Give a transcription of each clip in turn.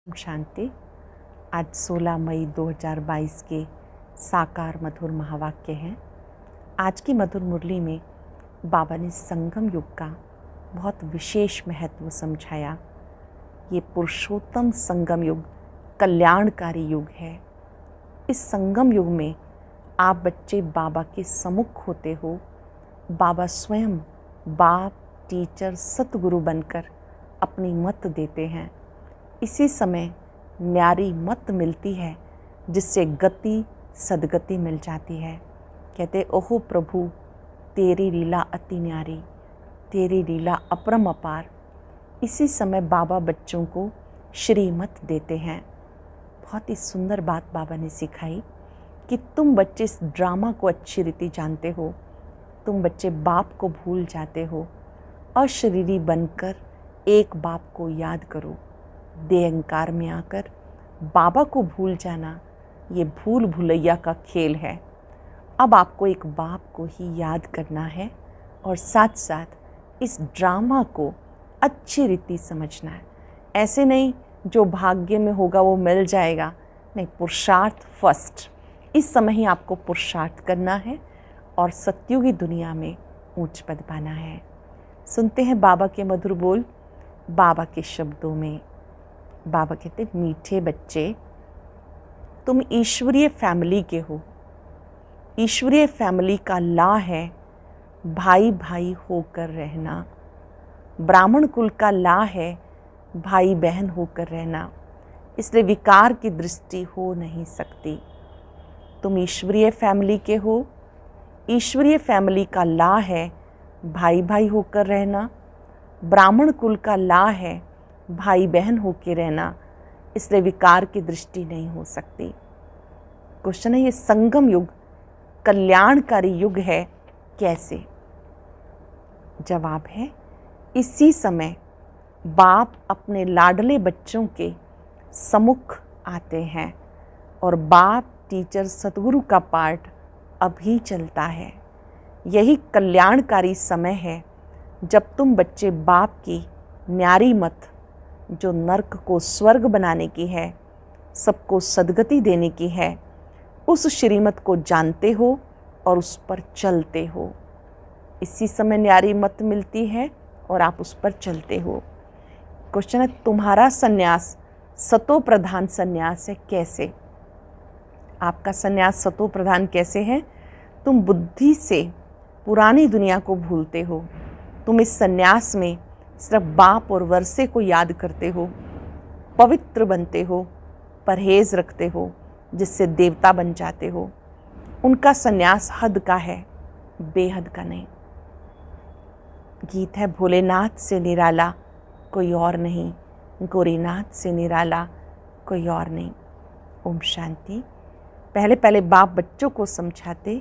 शांति। आज 16 मई 2022 के साकार मधुर महावाक्य हैं। आज की मधुर मुरली में बाबा ने संगम युग का बहुत विशेष महत्व समझाया। ये पुरुषोत्तम संगम युग कल्याणकारी युग है। इस संगम युग में आप बच्चे बाबा के सम्मुख होते हो। बाबा स्वयं बाप, टीचर, सतगुरु बनकर अपनी मत देते हैं। इसी समय न्यारी मत मिलती है जिससे गति सदगति मिल जाती है। कहते ओहो प्रभु, तेरी लीला अति न्यारी, तेरी लीला अपरम अपार। इसी समय बाबा बच्चों को श्रीमत देते हैं। बहुत ही सुंदर बात बाबा ने सिखाई कि तुम बच्चे इस ड्रामा को अच्छी रीति जानते हो। तुम बच्चे बाप को भूल जाते हो। अशरीरी बनकर एक बाप को याद करो। देहंकार में आकर बाबा को भूल जाना ये भूल भुलैया का खेल है। अब आपको एक बाप को ही याद करना है और साथ साथ इस ड्रामा को अच्छी रीति समझना है। ऐसे नहीं जो भाग्य में होगा वो मिल जाएगा, नहीं, पुरुषार्थ फर्स्ट। इस समय ही आपको पुरुषार्थ करना है और सत्युगी दुनिया में ऊंच पद पाना है। सुनते हैं बाबा के मधुर बोल। बाबा के शब्दों में बाबा कहते, मीठे बच्चे, तुम ईश्वरीय फैमिली के हो। ईश्वरीय फैमिली का ला है भाई भाई होकर रहना। ब्राह्मण कुल का ला है भाई बहन होकर रहना। इसलिए विकार की दृष्टि हो नहीं सकती। तुम ईश्वरीय फैमिली के हो। ईश्वरीय फैमिली का ला है भाई भाई होकर रहना। ब्राह्मण कुल का ला है भाई बहन होकर रहना। इसलिए विकार की दृष्टि नहीं हो सकती। क्वेश्चन है, ये संगम युग कल्याणकारी युग है कैसे? जवाब है, इसी समय बाप अपने लाडले बच्चों के सम्मुख आते हैं और बाप, टीचर, सतगुरु का पाठ अभी चलता है। यही कल्याणकारी समय है जब तुम बच्चे बाप की न्यारी मत, जो नर्क को स्वर्ग बनाने की है, सबको सदगति देने की है, उस श्रीमत को जानते हो और उस पर चलते हो। इसी समय न्यारी मत मिलती है और आप उस पर चलते हो। क्वेश्चन है, तुम्हारा सन्यास सतो प्रधान सन्यास है कैसे? आपका सन्यास सतो प्रधान कैसे है? तुम बुद्धि से पुरानी दुनिया को भूलते हो। तुम इस सन्यास में सिर्फ बाप और वर्षे को याद करते हो, पवित्र बनते हो, परहेज रखते हो, जिससे देवता बन जाते हो। उनका सन्यास हद का है, बेहद का नहीं। गीत है, भोलेनाथ से निराला कोई और नहीं, गोरीनाथ से निराला कोई और नहीं। ओम शांति। पहले पहले बाप बच्चों को समझाते,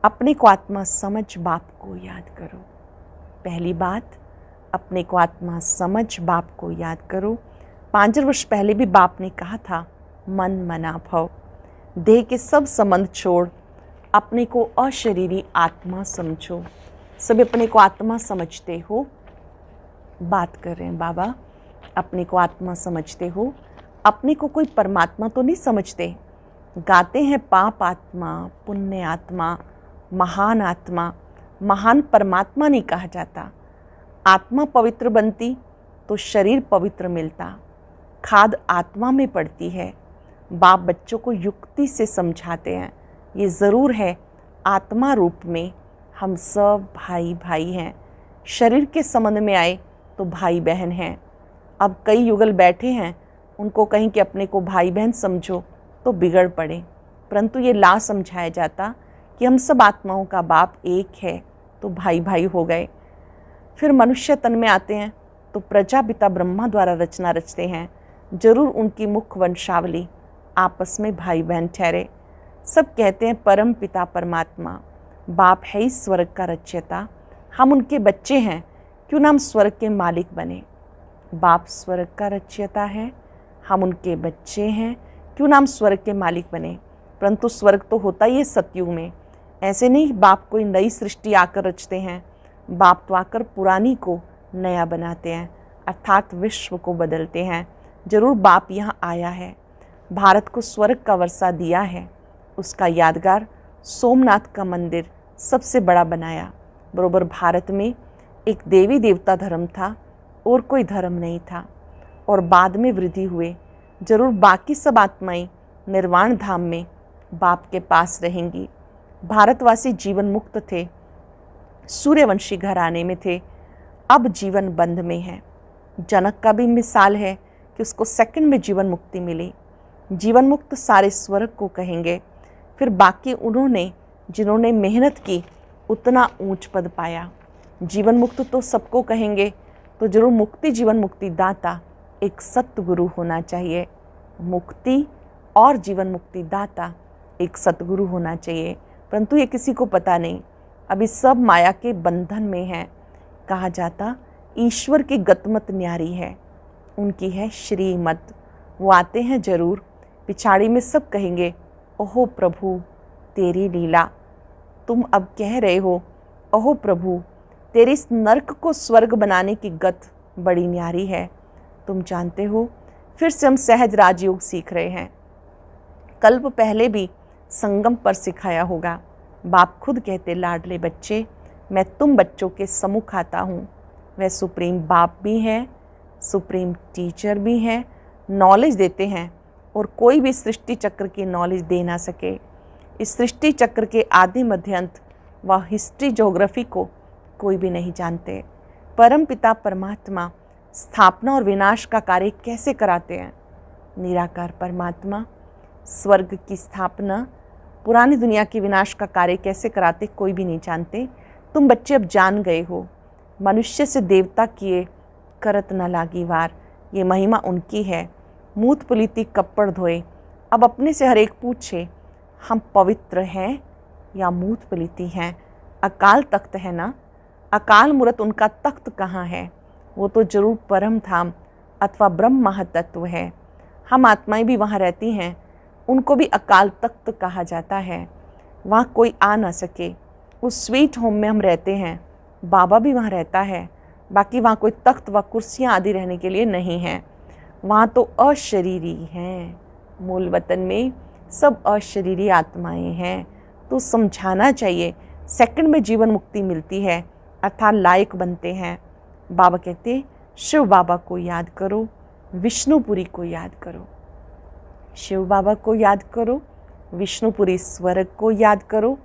अपने को आत्मा समझ बाप को याद करो। पहली बात, अपने को आत्मा समझ बाप को याद करो। 5 वर्ष पहले भी बाप ने कहा था, मन मना भव, देह के सब संबंध छोड़ अपने को अशरीरी आत्मा समझो। सब अपने को आत्मा समझते हो। बात कर रहे हैं बाबा, अपने को आत्मा समझते हो। अपने को कोई परमात्मा तो नहीं समझते। गाते हैं पाप आत्मा, पुण्य आत्मा, महान आत्मा। महान परमात्मा नहीं कहा जाता। आत्मा पवित्र बनती तो शरीर पवित्र मिलता। खाद आत्मा में पड़ती है। बाप बच्चों को युक्ति से समझाते हैं। ये ज़रूर है, आत्मा रूप में हम सब भाई भाई हैं। शरीर के संबंध में आए तो भाई बहन हैं। अब कई युगल बैठे हैं, उनको कहीं कि अपने को भाई बहन समझो तो बिगड़ पड़े। परंतु ये ला समझाया जाता कि हम सब आत्माओं का बाप एक है तो भाई भाई हो गए। फिर मनुष्य तन में आते हैं तो प्रजापिता ब्रह्मा द्वारा रचना रचते हैं। जरूर उनकी मुख वंशावली आपस में भाई बहन ठहरे। सब कहते हैं परम पिता परमात्मा, बाप है ही स्वर्ग का रचयिता। हम उनके बच्चे हैं, क्यों ना हम स्वर्ग के मालिक बने। बाप स्वर्ग का रचयिता है, हम उनके बच्चे हैं, क्यों ना हम स्वर्ग के मालिक बने। परंतु स्वर्ग तो होता ही है सतयुग में। ऐसे नहीं बाप कोई नई सृष्टि आकर रचते हैं। बाप तो आकर पुरानी को नया बनाते हैं, अर्थात विश्व को बदलते हैं। जरूर बाप यहाँ आया है, भारत को स्वर्ग का वर्षा दिया है। उसका यादगार सोमनाथ का मंदिर सबसे बड़ा बनाया। बरोबर भारत में एक देवी देवता धर्म था और कोई धर्म नहीं था, और बाद में वृद्धि हुए। जरूर बाकी सब आत्माएं निर्वाण धाम में बाप के पास रहेंगी। भारतवासी जीवन मुक्त थे, सूर्यवंशी घराने में थे, अब जीवन बंध में है। जनक का भी मिसाल है कि उसको सेकंड में जीवन मुक्ति मिली। जीवन मुक्त सारे स्वर्ग को कहेंगे। फिर बाकी उन्होंने जिन्होंने मेहनत की उतना ऊंच पद पाया। जीवन मुक्त तो सबको कहेंगे, तो जरूर मुक्ति जीवन मुक्ति दाता एक सतगुरु होना चाहिए। मुक्ति और जीवन मुक्ति दाता एक सतगुरु होना चाहिए, परंतु ये किसी को पता नहीं। अभी सब माया के बंधन में हैं। कहा जाता ईश्वर की गतमत न्यारी है, उनकी है श्रीमत। वो आते हैं जरूर, पिछाड़ी में सब कहेंगे ओहो प्रभु तेरी लीला। तुम अब कह रहे हो ओहो प्रभु तेरी इस नर्क को स्वर्ग बनाने की गत बड़ी न्यारी है। तुम जानते हो, फिर से हम सहज राजयोग सीख रहे हैं। कल्प पहले भी संगम पर सिखाया होगा। बाप खुद कहते लाडले बच्चे, मैं तुम बच्चों के सम्मुख आता हूँ। वह सुप्रीम बाप भी हैं, सुप्रीम टीचर भी हैं, नॉलेज देते हैं, और कोई भी सृष्टि चक्र की नॉलेज दे ना सके। इस सृष्टि चक्र के आदि मध्य अंत व हिस्ट्री ज्योग्राफी को कोई भी नहीं जानते। परम पिता परमात्मा स्थापना और विनाश का कार्य कैसे कराते हैं? निराकार परमात्मा स्वर्ग की स्थापना, पुरानी दुनिया के विनाश का कार्य कैसे कराते कोई भी नहीं जानते। तुम बच्चे अब जान गए हो। मनुष्य से देवता किए करत न लागी वार, ये महिमा उनकी है। मूत पुलिति कप्पड़ धोए, अब अपने से हर एक पूछे हम पवित्र हैं या मूत पुलिति हैं। अकाल तख्त है ना, अकाल मूर्त उनका तख्त कहाँ है? वो तो जरूर परम धाम अथवा ब्रह्म महातत्व है। हम आत्माएं भी वहाँ रहती हैं, उनको भी अकाल तख्त कहा जाता है। वहाँ कोई आ ना सके, उस स्वीट होम में हम रहते हैं। बाबा भी वहाँ रहता है, बाकी वहाँ कोई तख्त व कुर्सियाँ आदि रहने के लिए नहीं हैं। वहाँ तो अशरीरी हैं। मूल वतन में सब अशरीरी आत्माएं हैं। तो समझाना चाहिए, सेकंड में जीवन मुक्ति मिलती है, अर्थात लायक बनते हैं। बाबा कहते शिव बाबा को याद करो, विष्णुपुरी को याद करो। शिव बाबा को याद करो, विष्णुपुरी स्वर्ग को याद करो।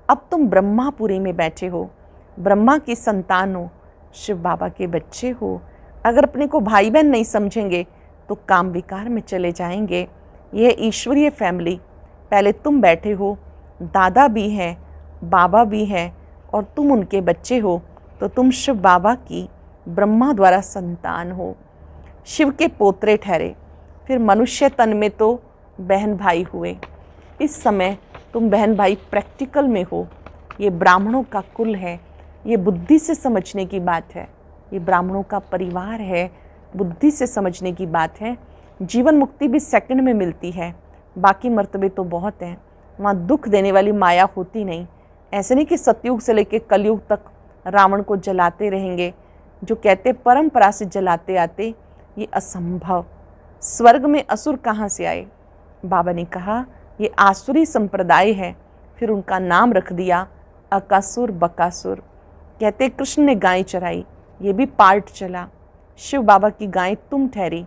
अब तुम ब्रह्मापुरी में बैठे हो, ब्रह्मा की संतान हो, शिव बाबा के बच्चे हो। अगर अपने को भाई बहन नहीं समझेंगे तो काम विकार में चले जाएंगे। यह ईश्वरीय फैमिली, पहले तुम बैठे हो, दादा भी है, बाबा भी है, और तुम उनके बच्चे हो, तो तुम शिव बाबा की ब्रह्मा द्वारा संतान हो, शिव के पोतरे ठहरे। फिर मनुष्य तन में तो बहन भाई हुए। इस समय तुम बहन भाई प्रैक्टिकल में हो। ये ब्राह्मणों का कुल है, ये बुद्धि से समझने की बात है। ये ब्राह्मणों का परिवार है, बुद्धि से समझने की बात है। जीवन मुक्ति भी सेकंड में मिलती है, बाकी मर्तबे तो बहुत हैं। वहाँ दुख देने वाली माया होती नहीं। ऐसे नहीं कि सतयुग से लेकर कलयुग तक रावण को जलाते रहेंगे, जो कहते परंपरा से जलाते आते, ये असंभव। स्वर्ग में असुर कहाँ से आए? बाबा ने कहा ये आसुरी संप्रदाय है। फिर उनका नाम रख दिया अकासुर बकासुर। कहते कृष्ण ने गाय चराई, ये भी पार्ट चला। शिव बाबा की गाय तुम ठहरी।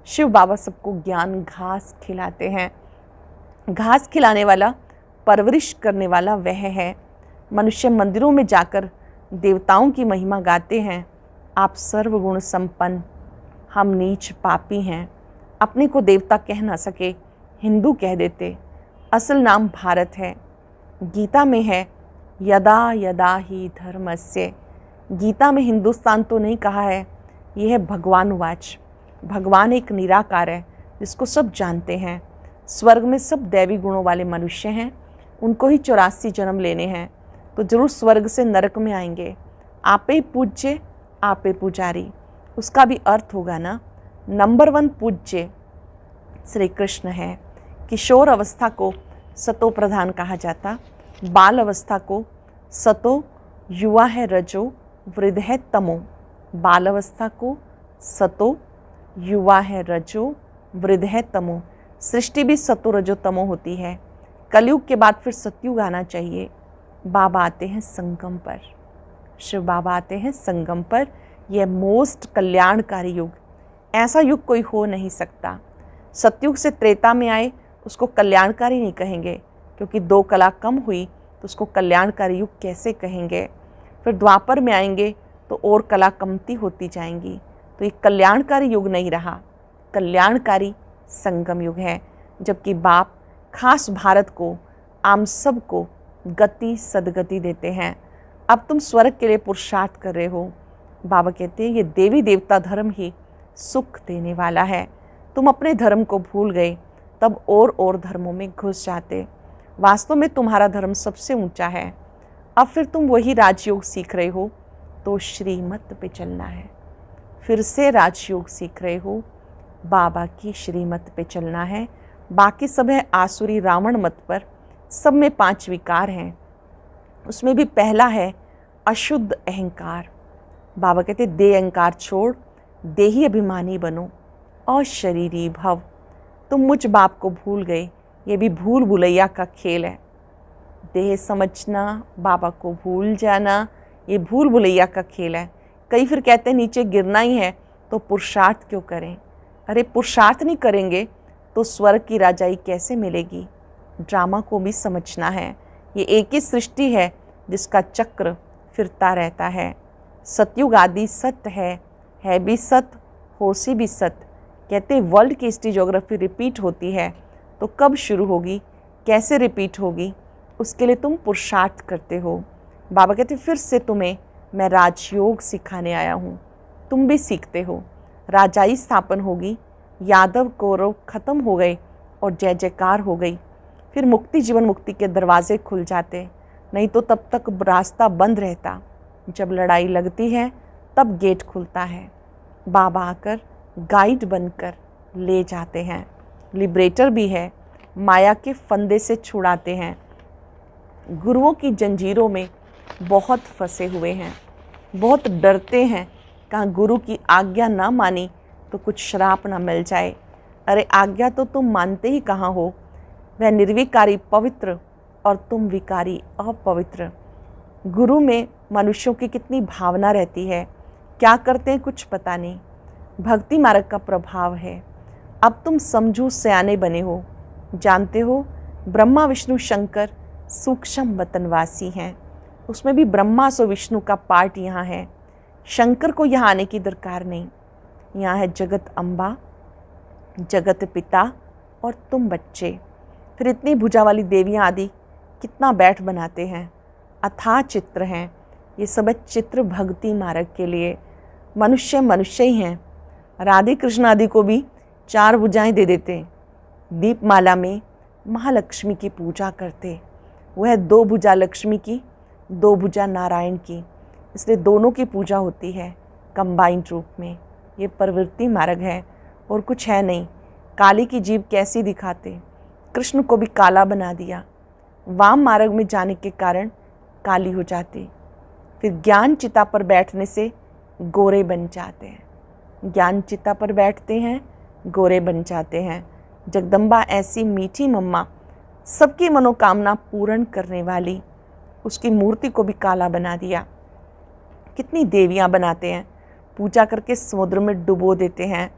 शिव बाबा सबको ज्ञान घास खिलाते हैं। घास खिलाने वाला, परवरिश करने वाला वह है। मनुष्य मंदिरों में जाकर देवताओं की महिमा गाते हैं। आप सर्वगुण संपन्न, हम नीच पापी हैं। अपने को देवता कह ना सके, हिंदू कह देते। असल नाम भारत है। गीता में है यदा यदा ही धर्मस्य। गीता में हिंदुस्तान तो नहीं कहा है, यह है भगवान वाच। भगवान एक निराकार है जिसको सब जानते हैं। स्वर्ग में सब दैवी गुणों वाले मनुष्य हैं, उनको ही 84 जन्म लेने हैं, तो जरूर स्वर्ग से नरक में आएंगे। आपे पूज्य, आपे पुजारी, उसका भी अर्थ होगा ना। नंबर 1 पूज्य श्री कृष्ण है। किशोर अवस्था को सतो प्रधान कहा जाता, बाल अवस्था को सतो, युवा है रजो, वृद्ध है तमो। बाल अवस्था को सतो, युवा है रजो, वृद्ध है तमो। सृष्टि भी सतो रजो तमो होती है। कलयुग के बाद फिर सतयुग आना चाहिए। बाबा आते हैं संगम पर, शिव बाबा आते हैं संगम पर। यह मोस्ट कल्याणकारी युग, ऐसा युग कोई हो नहीं सकता। सतयुग से त्रेता में आए उसको कल्याणकारी नहीं कहेंगे, क्योंकि 2 कला कम हुई तो उसको कल्याणकारी युग कैसे कहेंगे। फिर द्वापर में आएंगे तो और कला कमती होती जाएंगी, तो ये कल्याणकारी युग नहीं रहा। कल्याणकारी संगम युग है, जबकि बाप खास भारत को, आम सब को गति सदगति देते हैं। अब तुम स्वर्ग के लिए पुरुषार्थ कर रहे हो। बाबा कहते हैं ये देवी देवता धर्म ही सुख देने वाला है। तुम अपने धर्म को भूल गए, तब और धर्मों में घुस जाते। वास्तव में तुम्हारा धर्म सबसे ऊंचा है। अब फिर तुम वही राजयोग सीख रहे हो, तो श्रीमत पे चलना है। फिर से राजयोग सीख रहे हो, बाबा की श्रीमत पे चलना है। बाकी सब है आसुरी रावण मत पर। सब में 5 विकार हैं, उसमें भी पहला है अशुद्ध अहंकार। बाबा कहते दे अहंकार छोड़, देही अभिमानी बनो, अशरीरी भव। तुम मुझ बाप को भूल गए, ये भी भूल भुलैया का खेल है। देह समझना, बाबा को भूल जाना, ये भूल भुलैया का खेल है। कई फिर कहते हैं नीचे गिरना ही है तो पुरुषार्थ क्यों करें। अरे पुरुषार्थ नहीं करेंगे तो स्वर्ग की राजाई कैसे मिलेगी। ड्रामा को भी समझना है। ये एक ही सृष्टि है जिसका चक्र फिरता रहता है। सतयुग आदि सत्य है भी सत्य, होशी भी सत्य। कहते हैं वर्ल्ड की हिस्ट्री ज्योग्राफी रिपीट होती है, तो कब शुरू होगी, कैसे रिपीट होगी, उसके लिए तुम पुरुषार्थ करते हो। बाबा कहते फिर से तुम्हें मैं राजयोग सिखाने आया हूँ, तुम भी सीखते हो। राजाई स्थापन होगी, यादव कौरव खत्म हो गए और जय जयकार हो गई। फिर मुक्ति, जीवन मुक्ति के दरवाजे खुल जाते, नहीं तो तब तक रास्ता बंद रहता। जब लड़ाई लगती है तब गेट खुलता है। बाबा आकर गाइड बनकर ले जाते हैं। लिबरेटर भी है, माया के फंदे से छुड़ाते हैं। गुरुओं की जंजीरों में बहुत फंसे हुए हैं, बहुत डरते हैं, कहाँ गुरु की आज्ञा ना मानी तो कुछ श्राप ना मिल जाए। अरे आज्ञा तो तुम मानते ही कहाँ हो। वह निर्विकारी पवित्र और तुम विकारी अपवित्र। गुरु में मनुष्यों की कितनी भावना रहती है, क्या करते हैं कुछ पता नहीं। भक्ति मार्ग का प्रभाव है। अब तुम समझू सयाने बने हो, जानते हो ब्रह्मा विष्णु शंकर सूक्ष्म वतनवासी हैं। उसमें भी ब्रह्मा सो विष्णु का पार्ट यहाँ है। शंकर को यहाँ आने की दरकार नहीं। यहाँ है जगत अम्बा, जगत पिता और तुम बच्चे। फिर इतनी भुजा वाली देवियाँ आदि कितना बैठ बनाते हैं, अथाह चित्र हैं। ये सब चित्र भक्ति मार्ग के लिए। मनुष्य मनुष्य ही हैं। राधे कृष्ण आदि को भी 4 भुजाएं दे देते। दीपमाला में महालक्ष्मी की पूजा करते। वह 2 भुजा लक्ष्मी की, 2 भुजा नारायण की, इसलिए दोनों की पूजा होती है कंबाइंड रूप में। ये प्रवृत्ति मार्ग है और कुछ है नहीं। काली की जीभ कैसी दिखाते, कृष्ण को भी काला बना दिया। वाम मार्ग में जाने के कारण काली हो जाती। फिर ज्ञान चिता पर बैठने से गोरे बन जाते हैं। ज्ञान चिता पर बैठते हैं, गोरे बन जाते हैं। जगदम्बा ऐसी मीठी मम्मा, सबकी मनोकामना पूर्ण करने वाली, उसकी मूर्ति को भी काला बना दिया। कितनी देवियां बनाते हैं, पूजा करके समुद्र में डुबो देते हैं।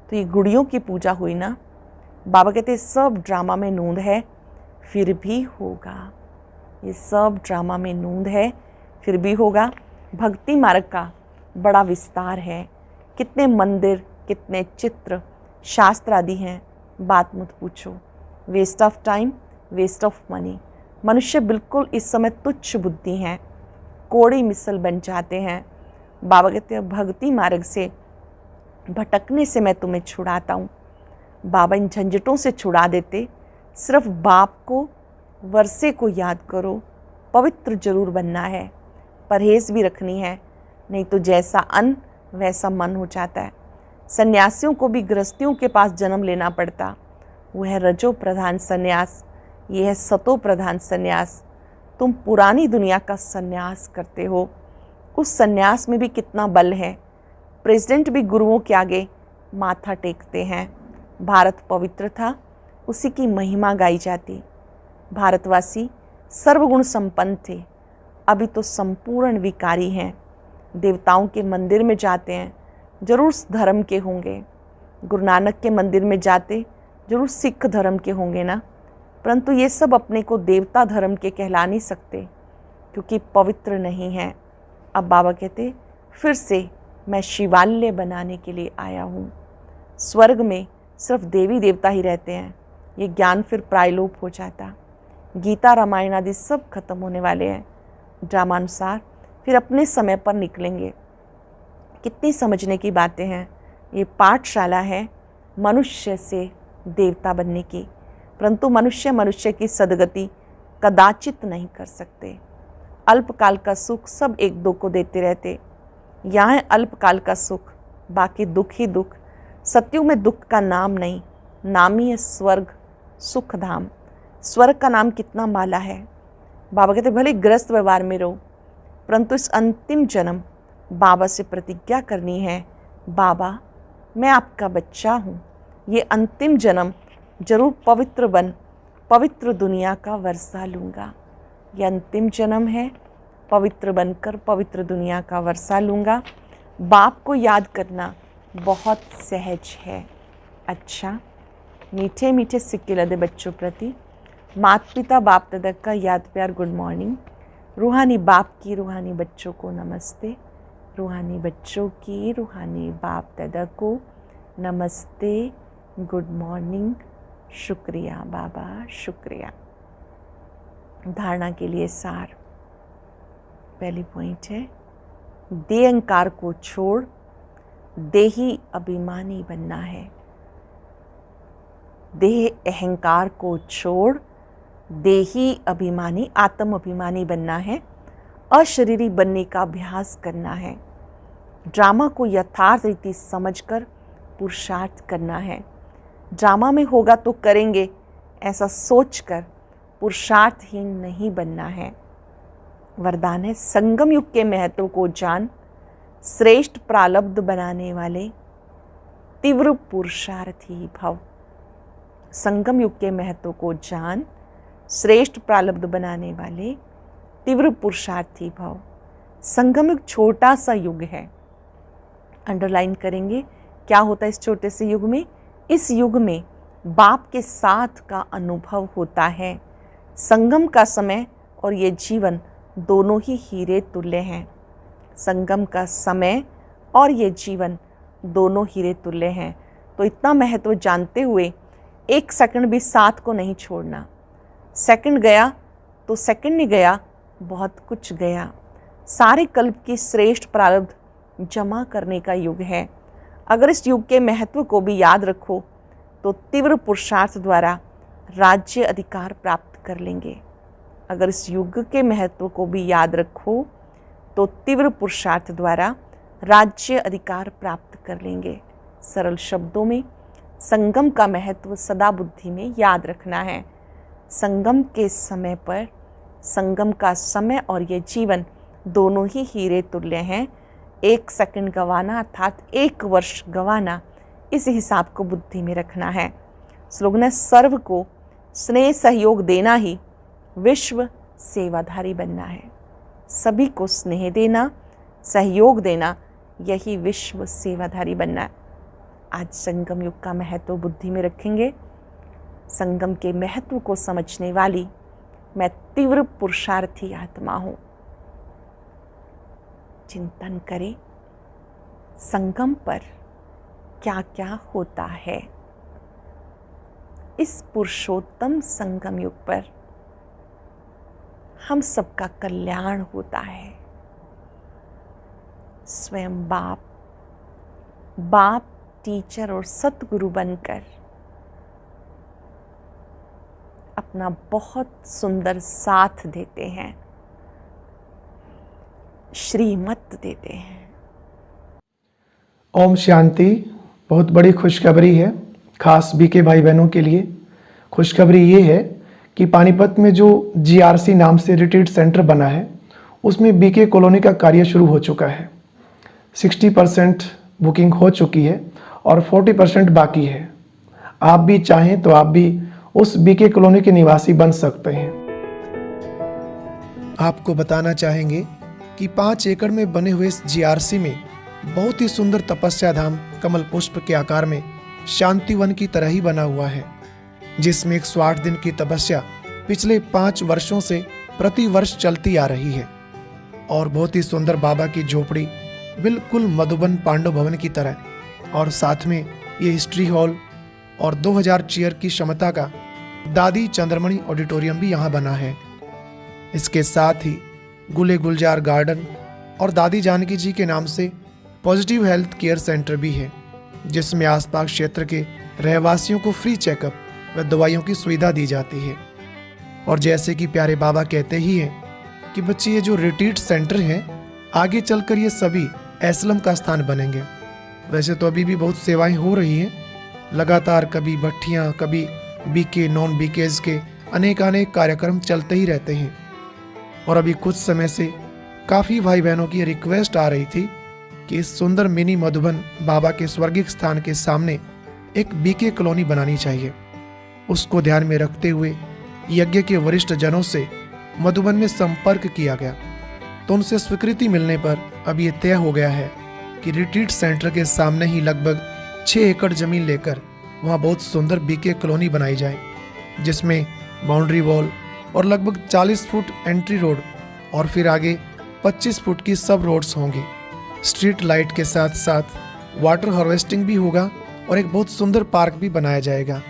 तो ये गुड़ियों की पूजा हुई ना। बाबा कहते हैं सब ड्रामा में नूंद है, फिर भी होगा। ये सब ड्रामा में नूंद है, फिर भी होगा। भक्ति मार्ग का बड़ा विस्तार है। कितने मंदिर, कितने चित्र, शास्त्र आदि हैं, बात मत पूछो। Waste of time, waste of money. मनुष्य बिल्कुल इस समय तुच्छ बुद्धि हैं, कोड़ी मिसल बन जाते हैं। बाबा कहते हैं भक्ति मार्ग से भटकने से मैं तुम्हें छुड़ाता हूँ। बाबा इन झंझटों से छुड़ा देते। सिर्फ बाप को, वर्षे को याद करो। पवित्र जरूर बनना है, परहेज भी रखनी है, नहीं तो जैसा अन्न वैसा मन हो जाता है। सन्यासियों को भी गृहस्थियों के पास जन्म लेना पड़ता। वो है रजो प्रधान सन्यास, ये है सतो प्रधान सन्यास। तुम पुरानी दुनिया का सन्यास करते हो। उस सन्यास में भी कितना बल है। प्रेसिडेंट भी गुरुओं के आगे माथा टेकते हैं। भारत पवित्र था, उसी की महिमा गाई जाती। भारतवासी सर्वगुण संपन्न थे, अभी तो संपूर्ण विकारी हैं। देवताओं के मंदिर में जाते हैं, जरूर धर्म के होंगे। गुरु नानक के मंदिर में जाते जरूर सिख धर्म के होंगे ना, परंतु ये सब अपने को देवता धर्म के कहला नहीं सकते, क्योंकि पवित्र नहीं है। अब बाबा कहते फिर से मैं शिवालय बनाने के लिए आया हूँ। स्वर्ग में सिर्फ देवी देवता ही रहते हैं, ये ज्ञान फिर प्रायलोप हो जाता। गीता रामायण आदि सब खत्म होने वाले हैं। ड्रामानुसार फिर अपने समय पर निकलेंगे। कितनी समझने की बातें हैं। ये पाठशाला है मनुष्य से देवता बनने की, परंतु मनुष्य की सदगति कदाचित नहीं कर सकते। अल्पकाल का सुख सब एक दो को देते रहते। यहाँ है अल्पकाल का सुख, बाकी दुख ही दुख। सत्युग में दुख का नाम नहीं, नाम ही है स्वर्ग सुख धाम। स्वर्ग का नाम कितना माला है। बाबा कहते भले ग्रस्त व्यवहार में रहो, परंतु इस अंतिम जन्म बाबा से प्रतिज्ञा करनी है, बाबा मैं आपका बच्चा हूँ। ये अंतिम जन्म जरूर पवित्र बन पवित्र दुनिया का वर्षा लूँगा। ये अंतिम जन्म है, पवित्र बनकर पवित्र दुनिया का वर्षा लूँगा। बाप को याद करना बहुत सहज है। अच्छा, मीठे मीठे सिक्के लदे बच्चों प्रति माता पिता बाप दादा का याद प्यार गुड मॉर्निंग। रूहानी बाप की रूहानी बच्चों को नमस्ते। रूहानी बच्चों की रूहानी बाप दादा को नमस्ते, गुड मॉर्निंग। शुक्रिया बाबा, शुक्रिया। धारणा के लिए सार। पहली पॉइंट है, देह अहंकार को छोड़ देही अभिमानी बनना है। देह अहंकार को छोड़ देही अभिमानी आत्म अभिमानी बनना है। अशरीरी बनने का अभ्यास करना है। ड्रामा को यथार्थ रीति समझकर पुरुषार्थ करना है। ड्रामा में होगा तो करेंगे ऐसा सोचकर पुरुषार्थहीन नहीं बनना है। वरदान है, संगम युग के महत्व को जान, श्रेष्ठ प्रारब्ध बनाने वाले तीव्र पुरुषार्थी भव। संगम युग के महत्व को जान, श्रेष्ठ प्रारब्ध बनाने वाले तीव्र पुरुषार्थी भव। संगम युग छोटा सा युग है। अंडरलाइन करेंगे क्या होता है इस छोटे से युग में। इस युग में बाप के साथ का अनुभव होता है। संगम का समय और ये जीवन दोनों ही हीरे तुल्य हैं। संगम का समय और ये जीवन दोनों हीरे तुल्य हैं। तो इतना महत्व जानते हुए एक सेकंड भी साथ को नहीं छोड़ना। सेकंड गया तो सेकंड नहीं गया, बहुत कुछ गया। सारे कल्प की श्रेष्ठ प्रारब्ध जमा करने का युग है। अगर इस युग के महत्व को भी याद रखो तो तीव्र पुरुषार्थ द्वारा राज्य अधिकार प्राप्त कर लेंगे। अगर इस युग के महत्व को भी याद रखो तो तीव्र पुरुषार्थ द्वारा राज्य अधिकार प्राप्त कर लेंगे। सरल शब्दों में संगम का महत्व सदा बुद्धि में याद रखना है। संगम के समय पर संगम का समय और ये जीवन दोनों ही हीरे तुल्य हैं। एक सेकंड गंवाना अर्थात एक वर्ष गंवाना, इस हिसाब को बुद्धि में रखना है। स्लोगन है, सर्व को स्नेह सहयोग देना ही विश्व सेवाधारी बनना है। सभी को स्नेह देना, सहयोग देना, यही विश्व सेवाधारी बनना है। आज संगम युग का महत्व बुद्धि में रखेंगे। संगम के महत्व को समझने वाली मैं तीव्र पुरुषार्थी आत्मा हूँ। चिंतन करें संगम पर क्या क्या होता है। इस पुरुषोत्तम संगम युग पर हम सबका कल्याण होता है। स्वयं बाप टीचर और सतगुरु बनकर अपना बहुत सुंदर साथ देते हैं, श्रीमत देते हैं। ओम शांति। बहुत बड़ी खुशखबरी है, खास बीके भाई बहनों के लिए। खुशखबरी ये है कि पानीपत में जो GRC नाम से रिट्रीट सेंटर बना है, उसमें बीके कॉलोनी का कार्य शुरू हो चुका है। 60% बुकिंग हो चुकी है और 40% बाकी है। आप भी चाहें तो आप भी उस बीके कॉलोनी के निवासी बन सकते हैं। आपको बताना चाहेंगे कि 5 एकड़ में बने हुए इस जीआरसी में बहुत ही सुंदर तपस्या धाम कमल पुष्प के आकार में शांतिवन की तरह ही बना हुआ है, जिसमें 108 दिन की तपस्या पिछले 5 वर्षों से प्रति वर्ष चलती आ रही है। और बहुत ही सुंदर बाबा की झोपड़ी बिल्कुल मधुबन पांडव भवन की तरह, और साथ में ये हिस्ट्री हॉल और 2000 चेयर की क्षमता का दादी चंद्रमणि ऑडिटोरियम भी यहाँ बना है। इसके साथ ही गुले गुलजार गार्डन और दादी जानकी जी के नाम से पॉजिटिव हेल्थ केयर सेंटर भी है, जिसमें आसपास क्षेत्र के रहवासियों को फ्री चेकअप व दवाइयों की सुविधा दी जाती है। और जैसे कि प्यारे बाबा कहते ही हैं कि बच्चे ये जो रिट्रीट सेंटर हैं आगे चलकर ये सभी एस्लम का स्थान बनेंगे। वैसे तो अभी भी बहुत सेवाएं हो रही हैं, लगातार कभी भट्ठियाँ, कभी बीके नॉन बीकेज के अनेक कार्यक्रम चलते ही रहते हैं। और अभी कुछ समय से काफ़ी भाई बहनों की रिक्वेस्ट आ रही थी कि इस सुंदर मिनी मधुबन बाबा के स्वर्गिक स्थान के सामने एक बीके कॉलोनी बनानी चाहिए। उसको ध्यान में रखते हुए यज्ञ के वरिष्ठ जनों से मधुबन में संपर्क किया गया, तो उनसे स्वीकृति मिलने पर अब ये तय हो गया है कि रिट्रीट सेंटर के सामने ही लगभग 6 एकड़ जमीन लेकर वहाँ बहुत सुंदर बीके कॉलोनी बनाई जाए, जिसमें बाउंड्री वॉल और लगभग 40 फुट एंट्री रोड और फिर आगे 25 फुट की सब रोड्स होंगी। स्ट्रीट लाइट के साथ साथ वाटर हार्वेस्टिंग भी होगा और एक बहुत सुंदर पार्क भी बनाया जाएगा।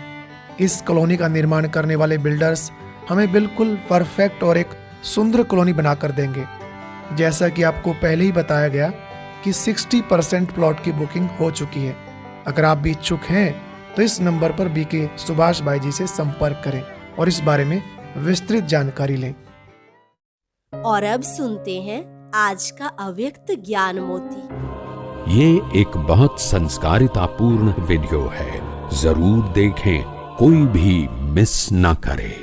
इस कॉलोनी का निर्माण करने वाले बिल्डर्स हमें बिल्कुल परफेक्ट और एक सुंदर कॉलोनी बनाकर देंगे। जैसा कि आपको पहले ही बताया गया कि 60% प्लॉट की बुकिंग हो चुकी है। अगर आप भी इच्छुक हैं तो इस नंबर पर बीके सुभाष भाई जी से संपर्क करें और इस बारे में विस्तृत जानकारी लें। और अब सुनते हैं आज का अव्यक्त ज्ञान मोती। ये एक बहुत संस्कारितापूर्ण वीडियो है, जरूर देखें, कोई भी मिस ना करे।